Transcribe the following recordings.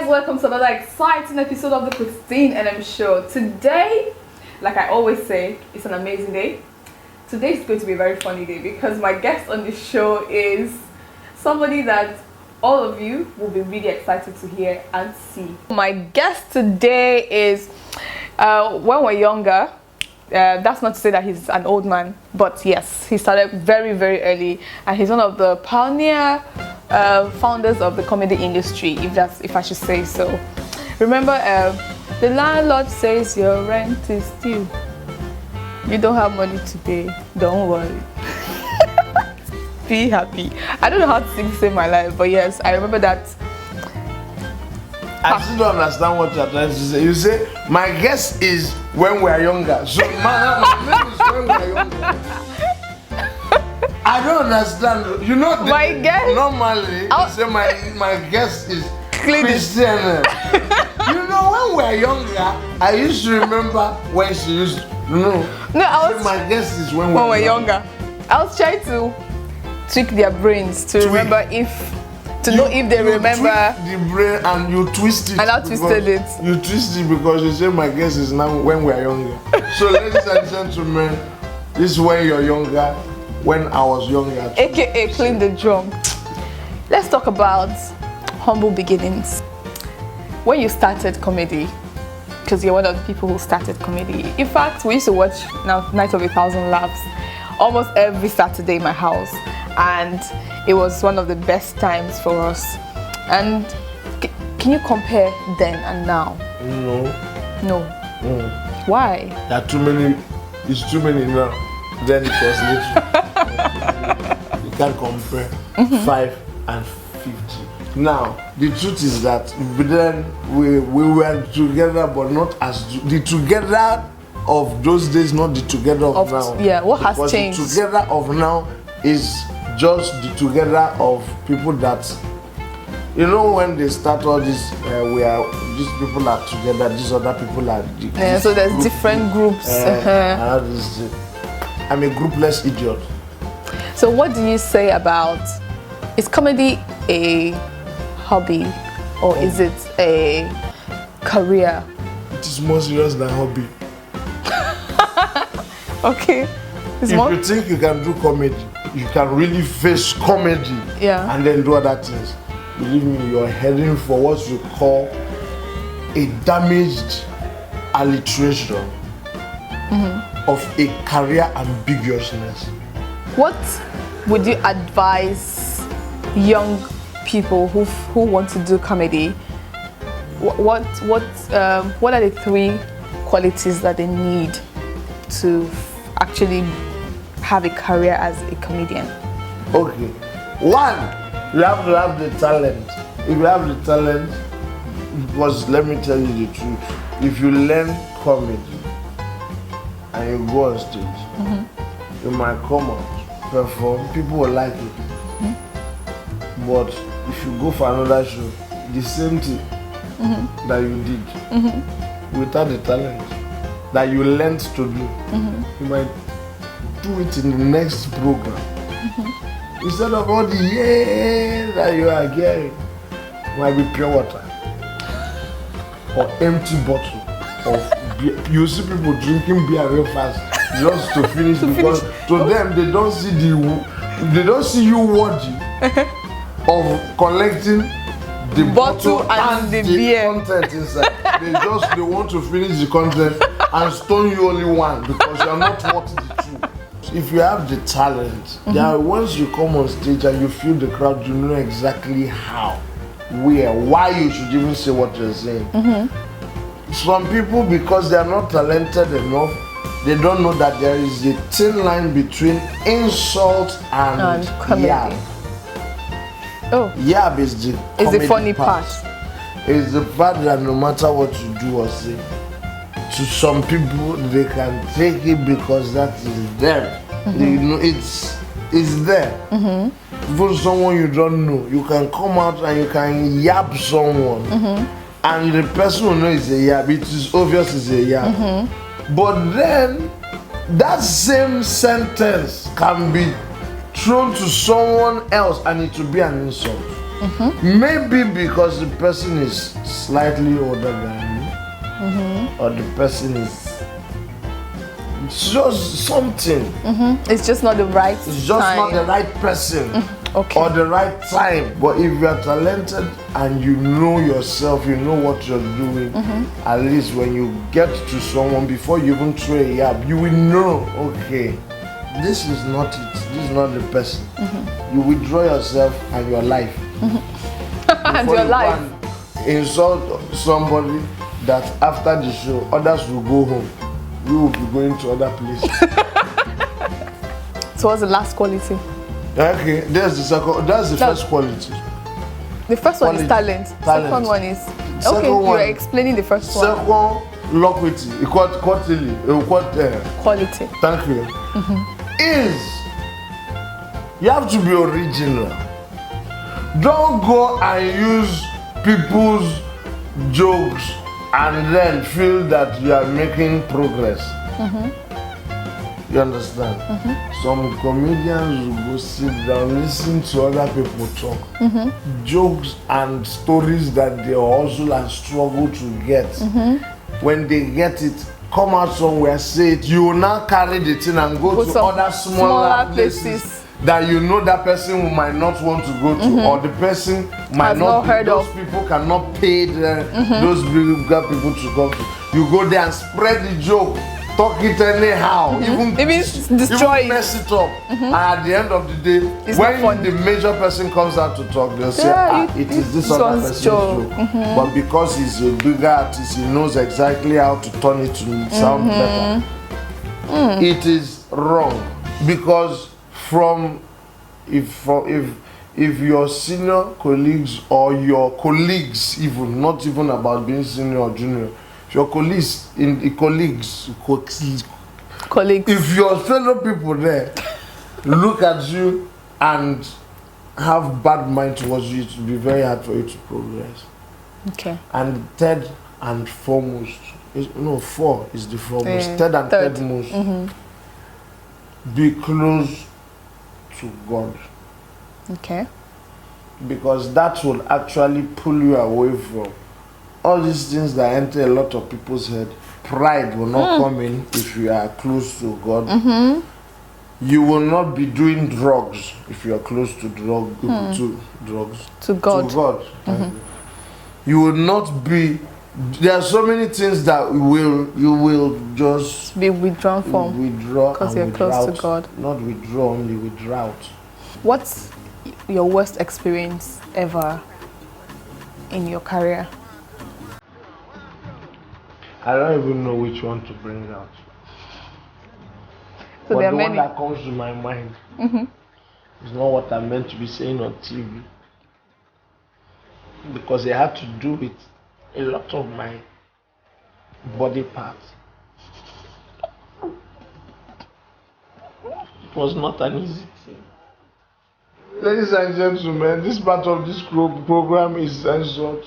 welcome to another exciting episode of the Krystn Enem show. Today, like I always say, it's an amazing day. Today is going to be a very funny day because my guest on the show is somebody that all of you will be really excited to hear and see. My guest today is, when we're younger, that's not to say that he's an old man, but yes, he started very, very early, and he's one of the pioneer founders of the comedy industry, if I should say so. Remember, the landlord says your rent is due. You don't have money to pay. Don't worry. Be happy. I don't know how to sing my life, but yes, I remember that. I still don't understand what you're trying to say. You say my guess is when we're younger. So my name is when we're younger. I don't understand. You know, my guess. Normally, you say my guess is Krystn. You know, when we're younger, I used to remember when she used. No, I was. My guess is when we're younger. I was trying to tweak their brains to remember know if they remember the brain, and you twist it. And I twisted it. You twist it because you say my guess is now when we're younger. So ladies and gentlemen, this is when you're younger. When I was younger too. AKA Clean the Drum. Let's talk about humble beginnings. When you started comedy, because you're one of the people who started comedy. In fact, we used to watch Night of 1,000 Laughs almost every Saturday in my house, and it was one of the best times for us. And can you compare then and now? No. Why? There are too many. It's too many now. Then it was little. You can't compare 5 and 50. Now the truth is that then we were together, but not as the together of those days, not the together of now. Yeah, what has changed? The together of now is just the together of people that, you know, when they start all this, these people are together, these other people are. So there's different groups. I'm a groupless idiot. So what do you say about, is comedy a hobby or is it a career? It is more serious than hobby. Okay. If you think you can do comedy, you can really face comedy, and then do other things. Believe me, you're heading for what you call a damaged alliteration of a career ambiguousness. What would you advise young people who want to do comedy? What are the 3 qualities that they need to actually have a career as a comedian? Okay. 1, you have to have the talent. If you have the talent, because let me tell you the truth, if you learn comedy and you go on stage, you might come out, perform, people will like it. But if you go for another show, the same thing that you did without the talent that you learned to do, you might do it in the next program. Instead of all the that you are getting, it might be pure water or empty bottle of beer. You see people drinking beer real fast just to finish because to them they don't see you worthy of collecting the bottle and the beer content inside. They want to finish the content and stone you only one because you are not worth the truth. If you have the talent, once you come on stage and you feel the crowd, you know exactly how, where, why you should even say what you're saying. Some people, because they are not talented enough, they don't know that there is a thin line between insult and yab. Oh, yab is the funny part. It's the part that no matter what you do or say, to some people they can take it because that is them. You know, it's there. For someone you don't know, you can come out and you can yab someone, and the person will know it's a yab. It is obvious it's a yab. But then that same sentence can be thrown to someone else and it will be an insult. Maybe because the person is slightly older than you, or the person is just something. It's just not the right It's just time. not the right person. Okay. Or the right time. But if you are talented and you know yourself, you know what you're doing, at least when you get to someone, before you even throw a yab, you will know, okay, this is not it. This is not the person. You withdraw yourself and your life. And your life. Insult somebody that after the show, others will go home. You will be going to other places. So what's the last quality? Okay, there's the second. That's the first quality. The first one is talent. Second one is okay. You're explaining the first one. Second, loquacity, quality. Thank you. Is you have to be original. Don't go and use people's jokes and then feel that you are making progress. You understand? Some comedians will go sit down, listen to other people talk. Jokes and stories that they hustle and struggle to get. When they get it, come out somewhere, say it. You will now carry the thing and go to other smaller places that you know that person might not want to go to, or the person might not heard those of. People cannot pay those bigger people to come to. You go there and spread the joke. Talk it anyhow, even destroy even mess it up. And at the end of the day, when the major person comes out to talk, they'll say, it is this other person's joke. But because he's a bigger artist, he knows exactly how to turn it to sound better. It is wrong, because if your senior colleagues or your colleagues, even not even about being senior or junior, if your colleagues if your fellow people there look at you and have bad mind towards you, it will be very hard for you to progress. Okay. And third and foremost, four is the foremost. Third and third most. Be close to God. Okay. Because that will actually pull you away from all these things that enter a lot of people's head. Pride will not come in if you are close to God. You will not be doing drugs if you are close to drugs. To God. To God. You will not be. There are so many things that you will just be withdrawn from. Because you're close to God. Not withdraw, only withdraw. What's your worst experience ever in your career? I don't even know which one to bring out. So but there are the many. One that comes to my mind is not what I'm meant to be saying on TV. Because it had to do with a lot of my body parts. It was not an easy thing. Ladies and gentlemen, this part of this program is censored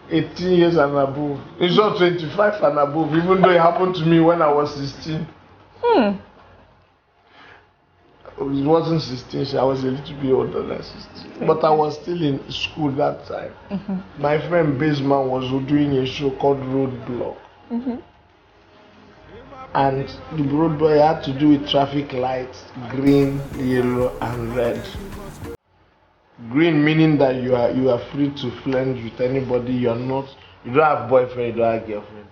18 years and above. It's not 25 and above, even though it happened to me when I was 16. It wasn't 16, I was a little bit older than 16. But I was still in school that time. My friend Baseman was doing a show called Roadblock. And the roadblock had to do with traffic lights, green, yellow, and red. Green meaning that you are free to flange with anybody. You don't have boyfriend, you don't have girlfriend.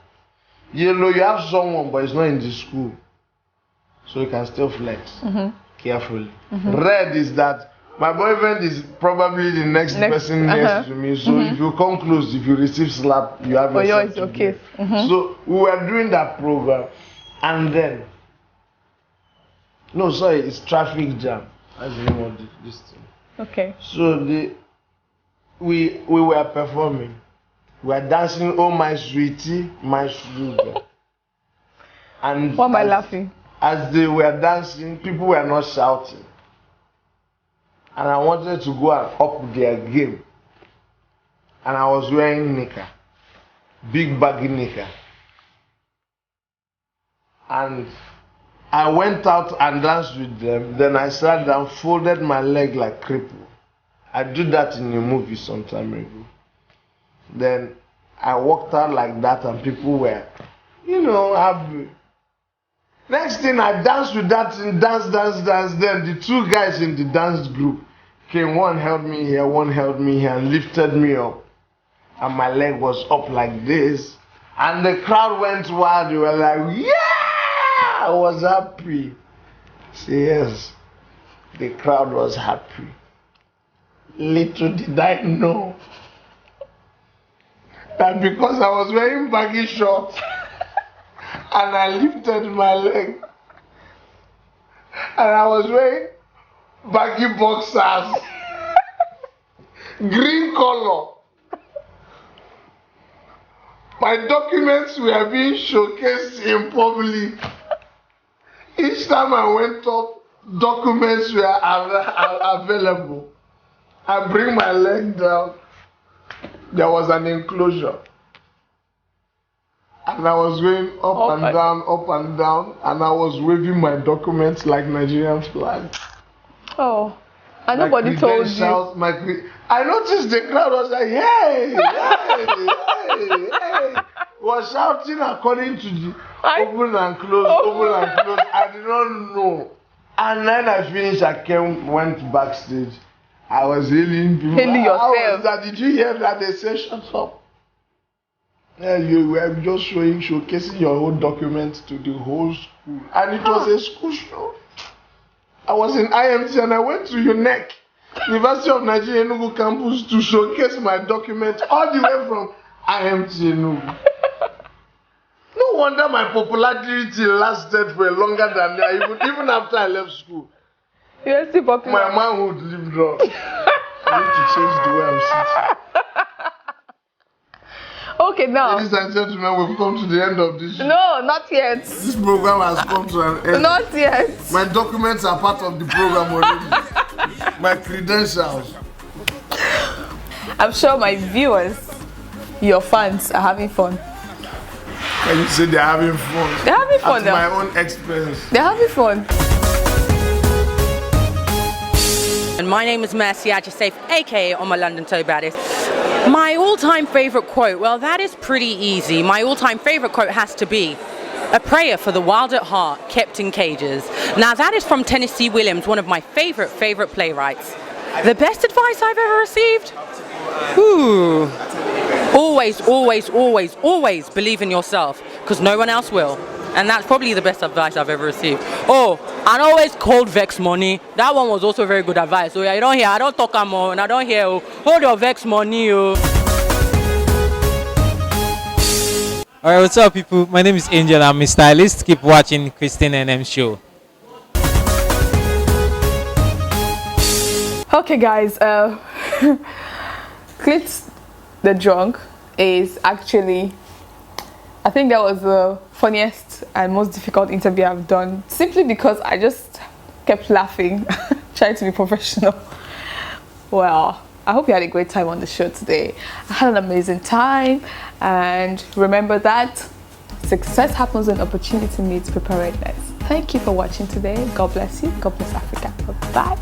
Yellow, you have someone, but it's not in the school, so you can still flex carefully. Red is that my boyfriend is probably the next person next to me, so if you come close, if you receive slap, you have yourself to okay. So we were doing that program, and then it's traffic jam. That's the name of this thing. Okay. So we were performing. We were dancing, oh my sweetie, my sugar. And why am I laughing? As they were dancing, people were not shouting. And I wanted to go and up their game. And I was wearing knicker. Big baggy knicker. And I went out and danced with them. Then I sat down, folded my leg like cripple. I did that in a movie some time ago. Then I walked out like that and people were, happy. Next thing I danced with that and dance. Then the two guys in the dance group came, one held me here and lifted me up. And my leg was up like this. And the crowd went wild. They were like, yeah! I was happy. Say yes. The crowd was happy. Little did I know that because I was wearing baggy shorts and I lifted my leg and I was wearing baggy boxers, green color, my documents were being showcased in public. Each time I went up, documents were available. I bring my leg down. There was an enclosure. And I was going up and down, and I was waving my documents like Nigerian flag. Oh, and nobody told you. I noticed the crowd was like, hey, was shouting according to the open and close. I did not know. And then I finished, went backstage. I was hailing people. Hailing yourself. Did you hear that? They said, shut up. Yeah, you were just showcasing your whole documents to the whole school. And it was a school show. I was in IMT and I went to UNEC, University of Nigeria Enugu campus, to showcase my documents all the way from IMT Enugu. No wonder my popularity lasted for longer than that, even after I left school. You're still popular. My manhood lived on. I need to change the way I'm sitting. Okay, now. Ladies and gentlemen, we've come to the end of this. No, not yet. This program has come to an end. Not yet. My documents are part of the program already. My credentials. I'm sure my viewers, your fans, are having fun. Can you say they're having fun? They're having fun at now. My own expense. They're having fun. And my name is Mercy Ajisafe, aka on my London Toe Baddest. My all-time favorite quote, well, that is pretty easy. My all-time favorite quote has to be, "A prayer for the wild at heart, kept in cages." Now that is from Tennessee Williams, one of my favorite playwrights. The best advice I've ever received? Ooh. Always believe in yourself, because no one else will. And that's probably the best advice I've ever received. Oh, and always cold vex money. That one was also very good advice. So yeah, you don't hear, I don't talk more, and I don't hear, oh, hold your vex money, oh. Alright, what's up, people? My name is Angel. I'm a stylist. Keep watching Krystn Enem show. Okay, guys. Klint the drunk is actually, I think that was the funniest and most difficult interview I've done, simply because I just kept laughing, trying to be professional. Well, I hope you had a great time on the show today. I had an amazing time, and remember that success happens when opportunity meets preparedness. Thank you for watching today. God bless you. God bless Africa. Bye.